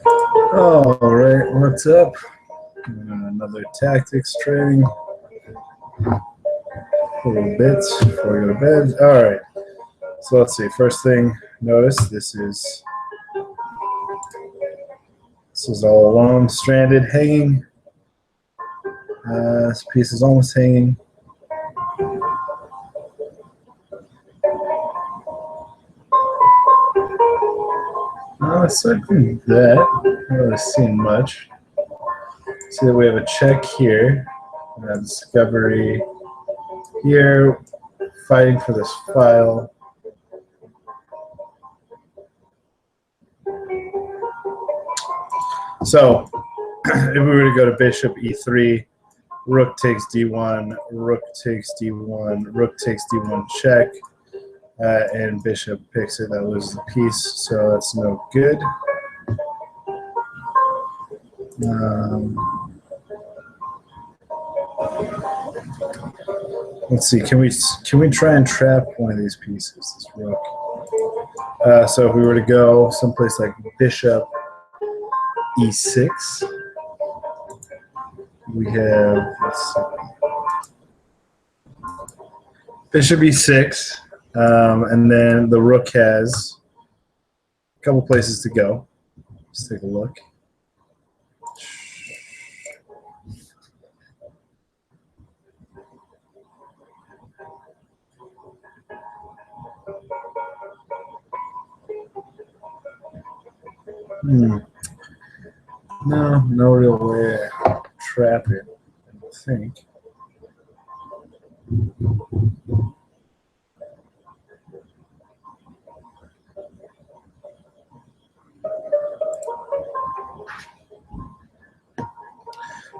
All right, what's up? Another tactics training. Little bits before we go to bed. All right, so let's see. First thing, notice this is all alone, stranded, hanging. This piece is almost hanging. Aside from that, I haven't really seen much. See that we have a check here, discovery here, fighting for this file. So, if we were to go to bishop e3, rook takes d1, rook takes d1, rook takes d1 check, and bishop picks it, that loses the piece, so that's no good. Let's see. Can we try and trap one of these pieces? This rook. So if we were to go someplace like bishop e6, we have bishop e6, and then the rook has a couple places to go. Let's take a look. No real way to trap it, I don't think.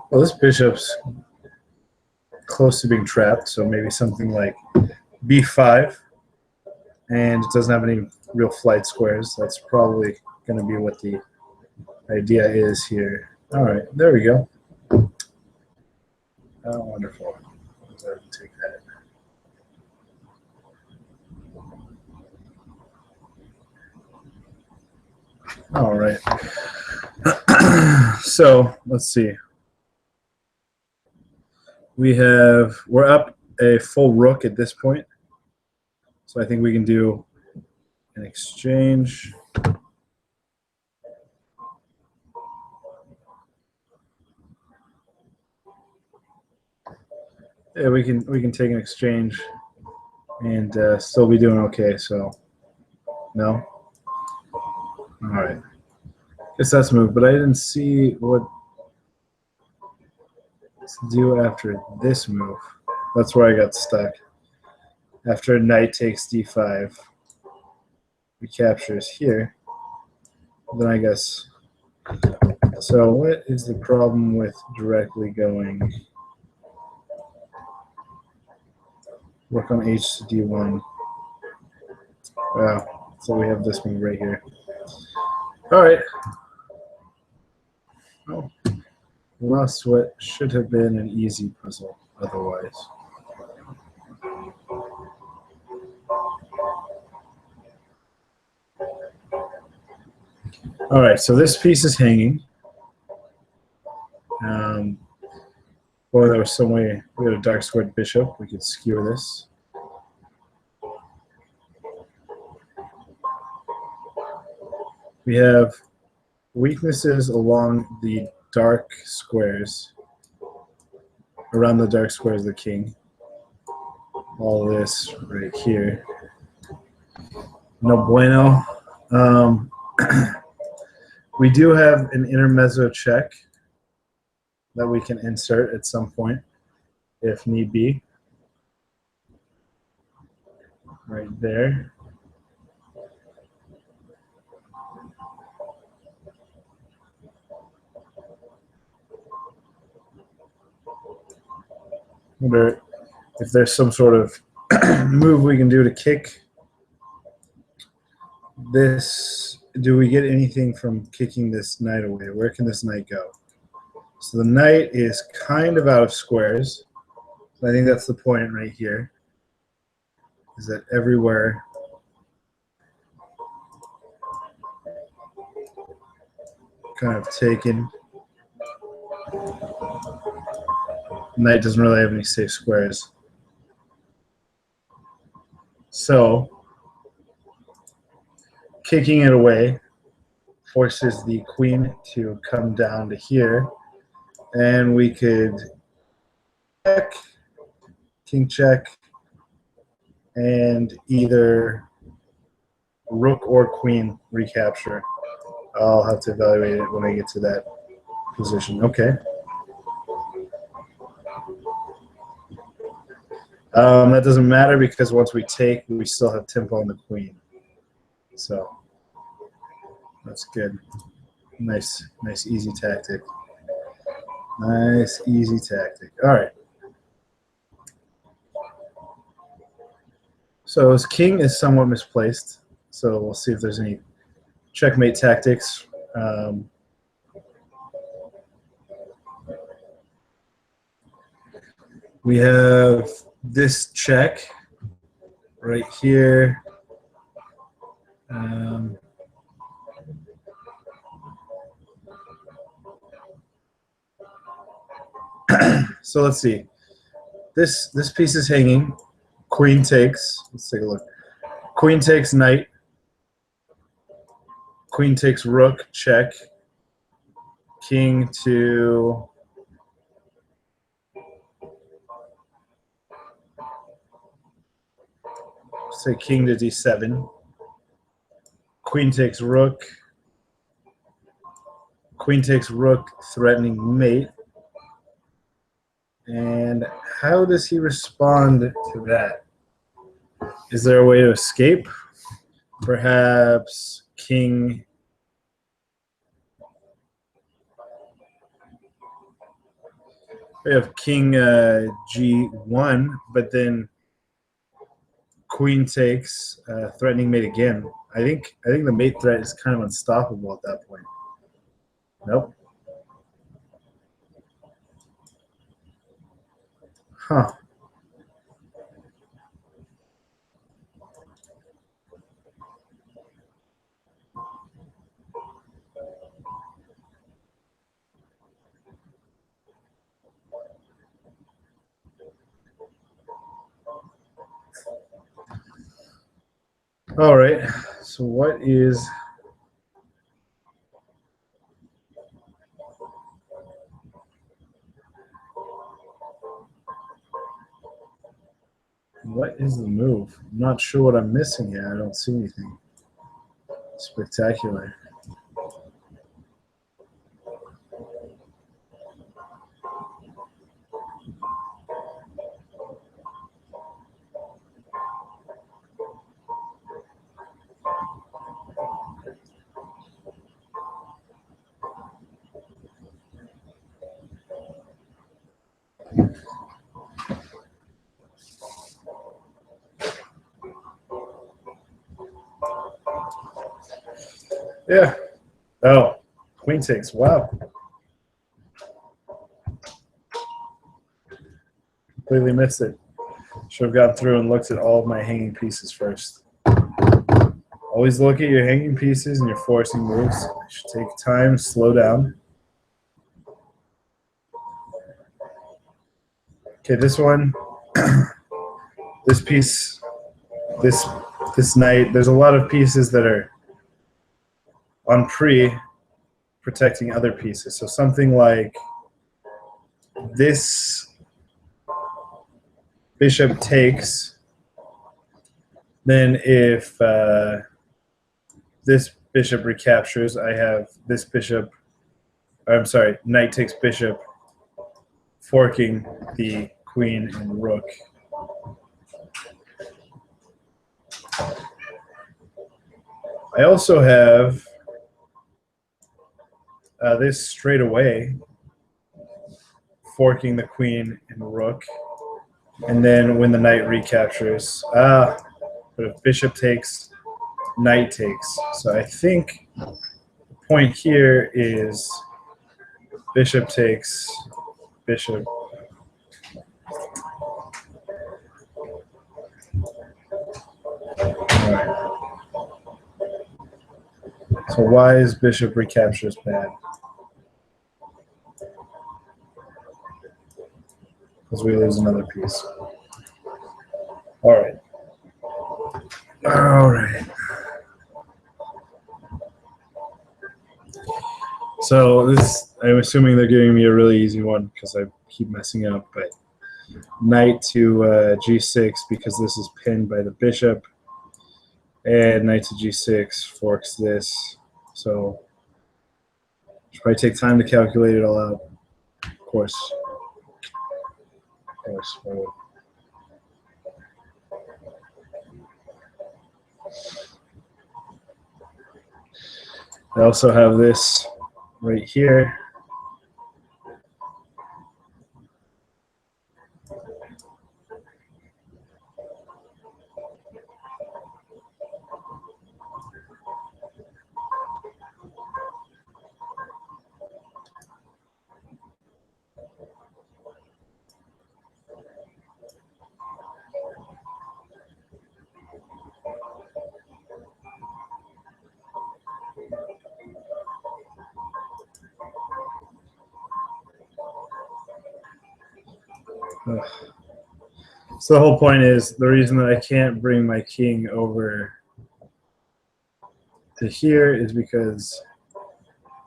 Well, this bishop's close to being trapped, so maybe something like b5, and it doesn't have any real flight squares. That's probably going to be what the idea is here. All right, there we go. Oh, wonderful. Take that. All right. So let's see. We're up a full rook at this point. So I think we can do an exchange. Yeah, we can take an exchange and still be doing okay. So no. All right. Guess that's a move, but I didn't see what to do after this move. That's where I got stuck. After knight takes d5, recaptures here. Then I guess. So what is the problem with directly going rook on h to d1? Wow. So we have this move right here. All right. Oh, lost what should have been an easy puzzle otherwise. All right, so this piece is hanging. Or there was some way we had a dark squared bishop. We could skewer this. We have weaknesses along the dark squares, around the dark squares of the king. All this right here. No bueno. We do have an intermezzo check that we can insert at some point if need be. Right there. Wonder if there's some sort of move we can do to kick this. Do we get anything from kicking this knight away? Where can this knight go? So the knight is kind of out of squares. So I think that's the point right here, is that everywhere kind of taken. Knight doesn't really have any safe squares. So kicking it away forces the queen to come down to here, and we could check, king check, and either rook or queen recapture. I'll have to evaluate it when I get to that position. Okay. That doesn't matter because once we take, we still have tempo on the queen. So that's good. Nice, easy tactic. Nice, easy tactic. All right. So his king is somewhat misplaced. So we'll see if there's any checkmate tactics. We have this check right here. So let's see. This piece is hanging. Queen takes. Let's take a look. Queen takes knight. Queen takes rook. Check. King to say king to d7. Queen takes rook. Queen takes rook, threatening mate. And how does he respond to that? Is there a way to escape? Perhaps king. We have king g1, but then queen takes, threatening mate again. I think the mate threat is kind of unstoppable at that point. Nope. Huh. All right. So what is the move? I'm not sure what I'm missing here. I don't see anything spectacular. Yeah. Oh, queen takes. Wow. Completely missed it. Should have gone through and looked at all of my hanging pieces first. Always look at your hanging pieces and your forcing moves. You should take time, slow down. Okay, this one, this piece, this knight. There's a lot of pieces that are on pre protecting other pieces. So something like this bishop takes, then if this bishop recaptures, I have this bishop, I'm sorry, knight takes bishop, forking the queen and rook. I also have this straight away, forking the queen and rook. And then when the knight recaptures, but if bishop takes, knight takes. So I think the point here is bishop takes, bishop. All right. So why is bishop recaptures bad? Because we lose another piece. All right. All right. So this, I'm assuming they're giving me a really easy one because I keep messing up, but knight to g6 because this is pinned by the bishop, and knight to g6 forks this. So should probably take time to calculate it all out. Of course. Of course. I also have this right here. So the whole point is the reason that I can't bring my king over to here is because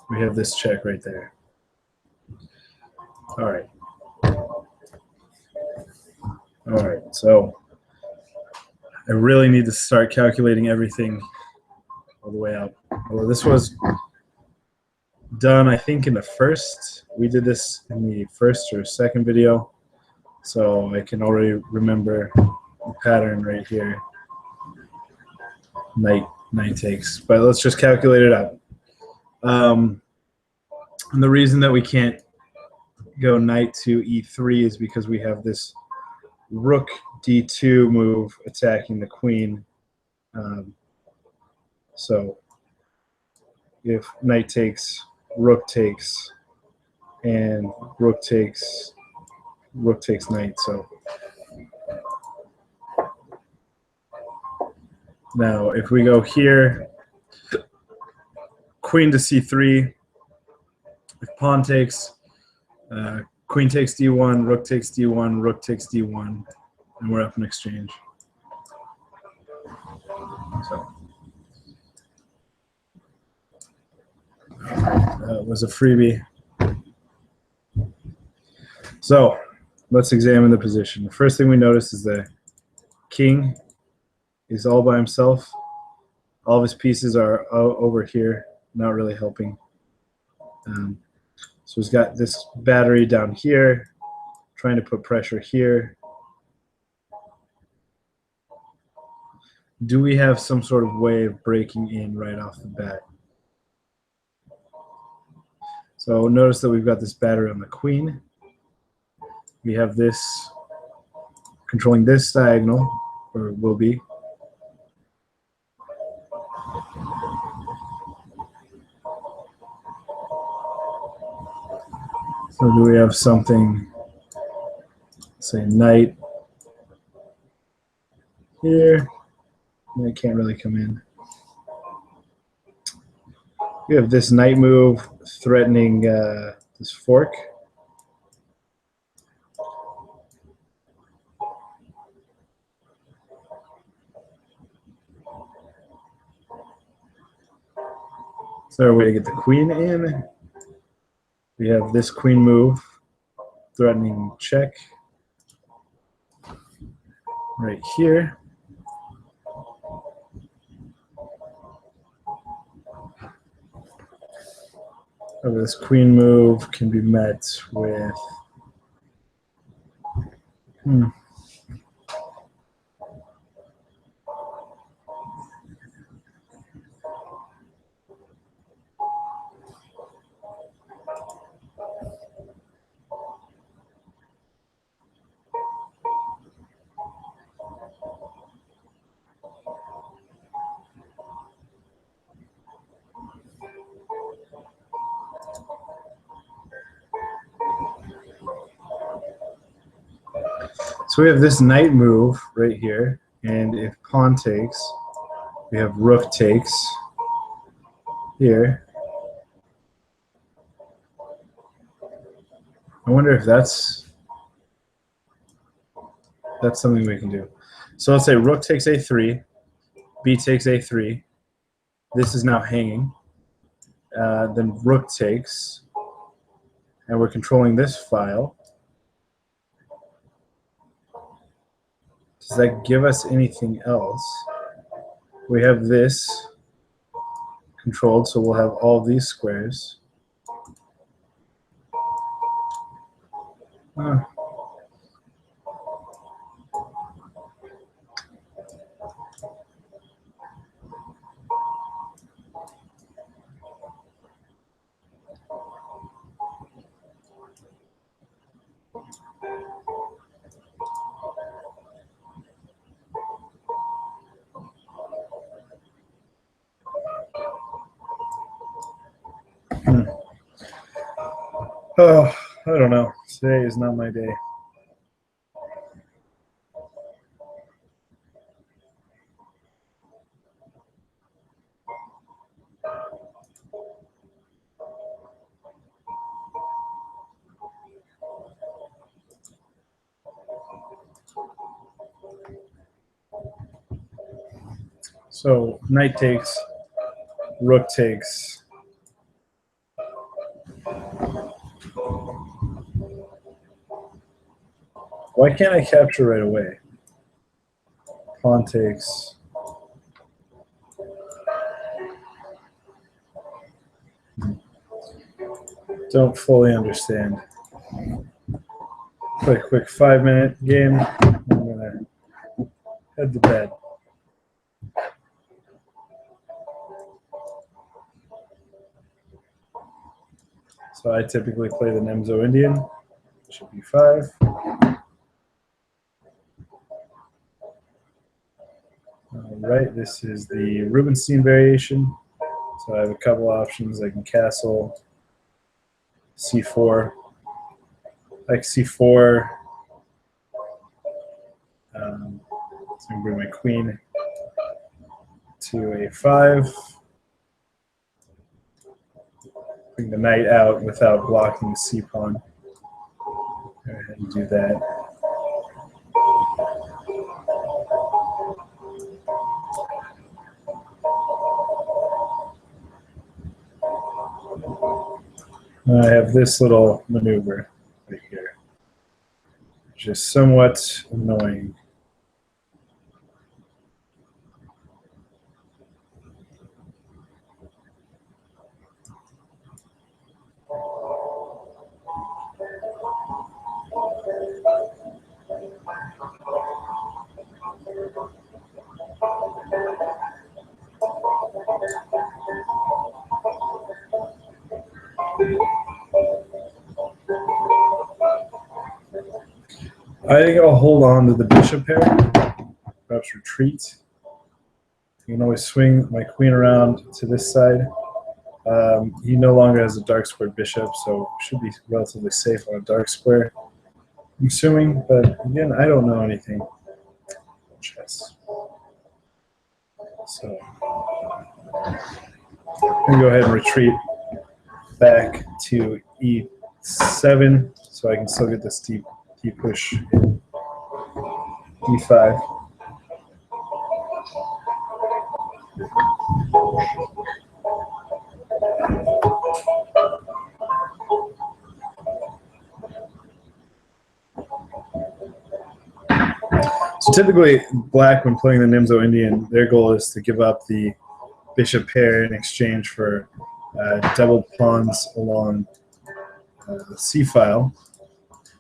we have this check right there. All right. All right. So I really need to start calculating everything all the way out. Although this was done, I think, in the first. We did this in the first or second video. So I can already remember the pattern right here. Knight takes. But let's just calculate it out. And the reason that we can't go knight to e3 is because we have this rook d2 move attacking the queen. So if knight takes, and rook takes knight. So now if we go here, queen to c3, if pawn takes, queen takes d1, rook takes d1, rook takes d1, and we're up in exchange. So that was a freebie. So let's examine the position. The first thing we notice is the king is all by himself. All of his pieces are over here, not really helping. So he's got this battery down here, trying to put pressure here. Do we have some sort of way of breaking in right off the bat? So notice that we've got this battery on the queen. We have this controlling this diagonal, or will be. So do we have something, say knight here? Knight can't really come in. We have this knight move threatening this fork. Is there a way to get the queen in? We have this queen move threatening check right here. This queen move can be met with so we have this knight move right here, and if pawn takes, we have rook takes. here. I wonder if that's something we can do. So let's say rook takes a3, b takes a3. This is now hanging. Then rook takes, and we're controlling this file. Does that give us anything else? We have this controlled, so we'll have all these squares. Oh, I don't know. Today is not my day. So knight takes, rook takes. Why can't I capture right away? Pawn takes. Don't fully understand. Quick 5-minute game. I'm gonna head to bed. So I typically play the Nemzo Indian. Should be 5. All right, this is the Rubinstein variation. So I have a couple options. I can castle, c4, like c4. So I'm going to bring my queen to a5. Bring the knight out without blocking the c-pawn. Go ahead and do that. I have this little maneuver right here, which is somewhat annoying. I think I'll hold on to the bishop here, perhaps retreat. You can always swing my queen around to this side. He no longer has a dark square bishop, so should be relatively safe on a dark square, I'm assuming. But again, I don't know anything. Chess. So I'm going to go ahead and retreat back to e7, so I can still get this deep push in d5. So typically, black, when playing the Nimzo Indian, their goal is to give up the bishop pair in exchange for double pawns along the c-file.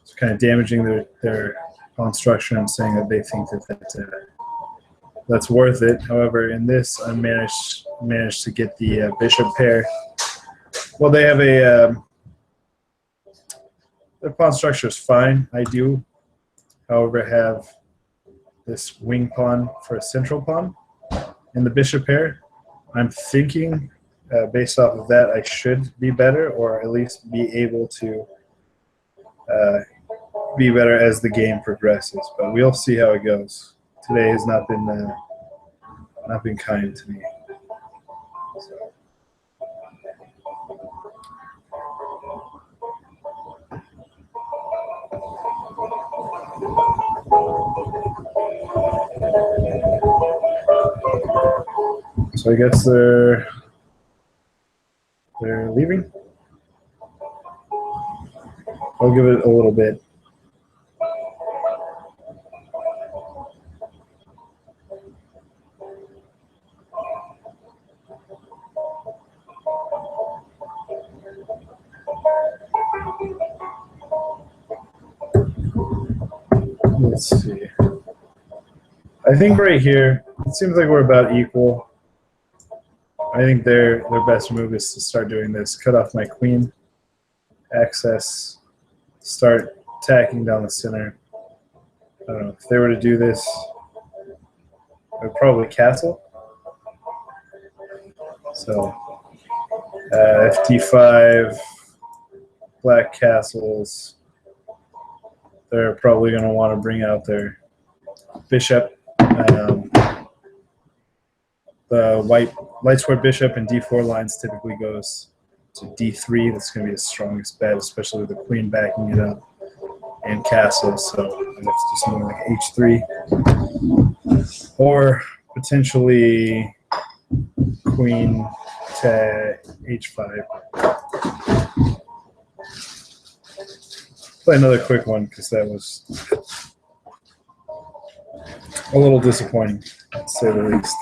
So kind of damaging their pawn structure and saying that they think that that's worth it. However, in this, I managed to get the bishop pair. Well, they have a their pawn structure is fine. I do, however, have this wing pawn for a central pawn in the bishop pair. I'm thinking, based off of that, I should be better, or at least be able to be better as the game progresses. But we'll see how it goes. Today has not been kind to me. So. So I guess they're leaving. I'll give it a little bit. Let's see. I think right here, it seems like we're about equal. I think their best move is to start doing this. Cut off my queen, access, start attacking down the center. I don't know. If they were to do this, I would probably castle. So FD5, black castles. They're probably going to want to bring out their bishop. The light square bishop and d4 lines typically goes to d3. That's going to be the strongest bet, especially with the queen backing it up, and castle. So I have to do something like h3, or potentially queen to h5. Play another quick one because that was a little disappointing, to say the least.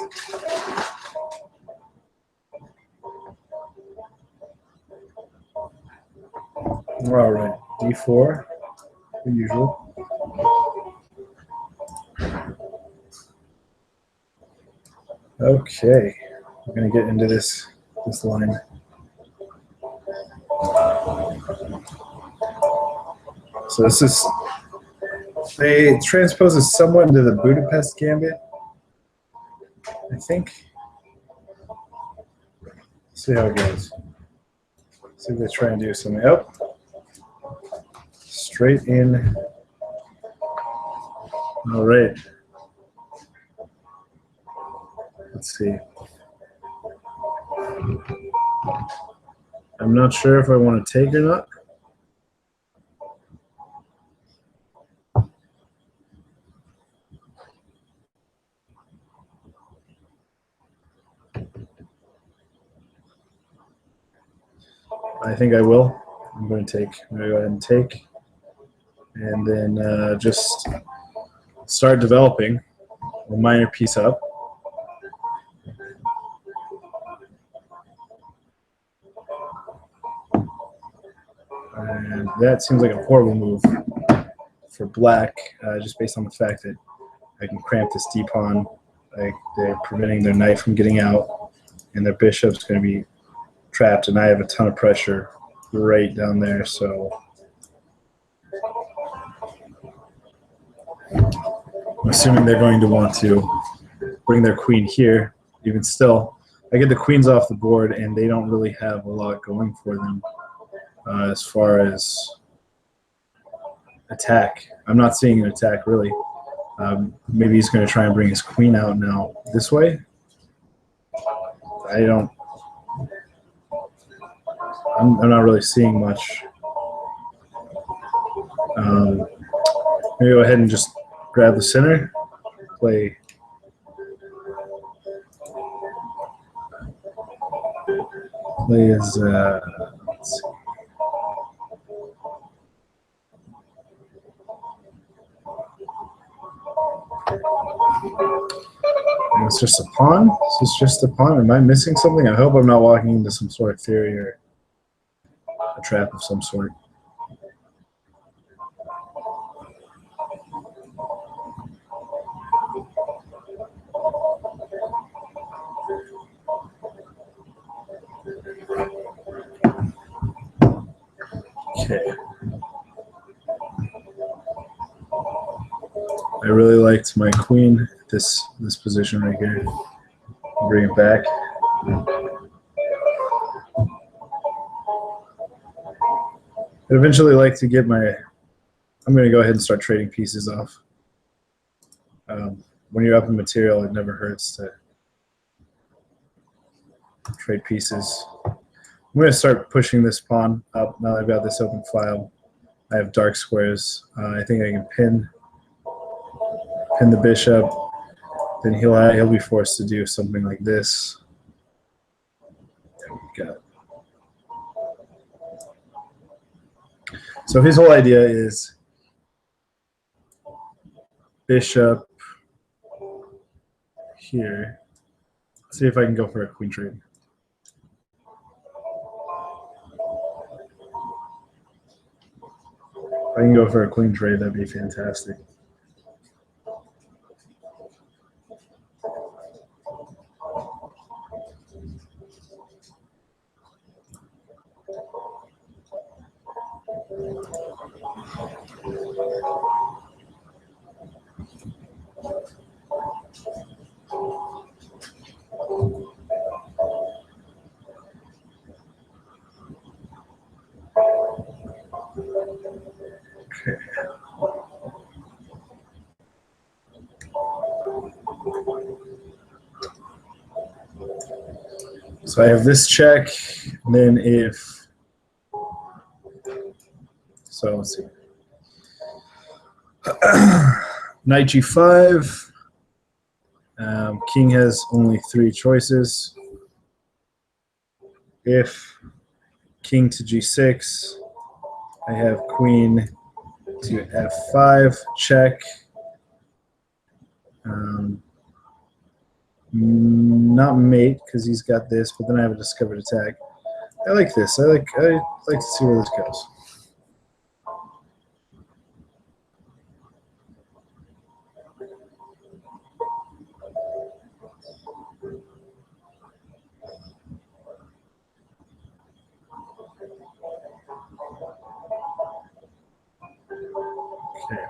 All right, d4, the usual. Okay, we're gonna get into this line. So this is, they transposes somewhat into the Budapest Gambit, I think. See how it goes. See if they try and do something. Oh, straight in. All right. Let's see. I'm not sure if I want to take or not. I think I will. I'm going to take. I'm going to go ahead and take, and then just start developing a minor piece up. And that seems like a horrible move for black, just based on the fact that I can cramp this d-pawn. Like, they're preventing their knight from getting out, and their bishop's going to be trapped, and I have a ton of pressure right down there. So I'm assuming they're going to want to bring their queen here. Even still, I get the queens off the board, and they don't really have a lot going for them as far as attack. I'm not seeing an attack, really. Maybe he's going to try and bring his queen out now this way. I'm not really seeing much. Maybe go ahead and just grab the center, play his, let's see. It's just a pawn? This is just a pawn? Am I missing something? I hope I'm not walking into some sort of theory or a trap of some sort. Okay. I really liked my queen, this position right here. Bring it back. I'd eventually like to get my, I'm going to go ahead and start trading pieces off. When you're up in material, it never hurts to trade pieces. I'm going to start pushing this pawn up now that I've got this open file. I have dark squares. I think I can pin the bishop. Then he'll be forced to do something like this. Got it. So his whole idea is bishop here. Let's see if I can go for a queen trade. If I can go for a queen trade, that'd be fantastic. Okay. So I have this check, and then if, so let's see. Knight g5. King has only 3 choices. If king to g6, I have queen to f5, check. Not mate because he's got this, but then I have a discovered attack. I like this. I like to see where this goes. Okay.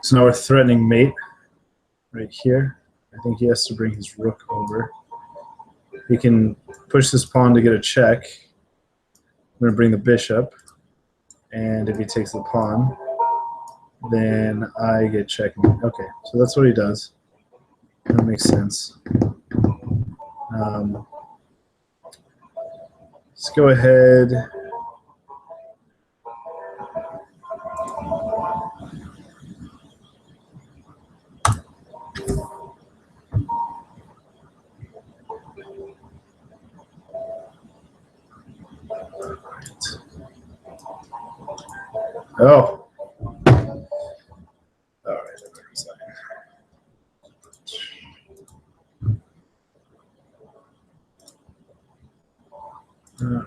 So now we're threatening mate right here. I think he has to bring his rook over. He can push this pawn to get a check. I'm going to bring the bishop. And if he takes the pawn, then I get checkmate. Okay, so that's what he does. That makes sense. Let's go ahead. Oh. All right.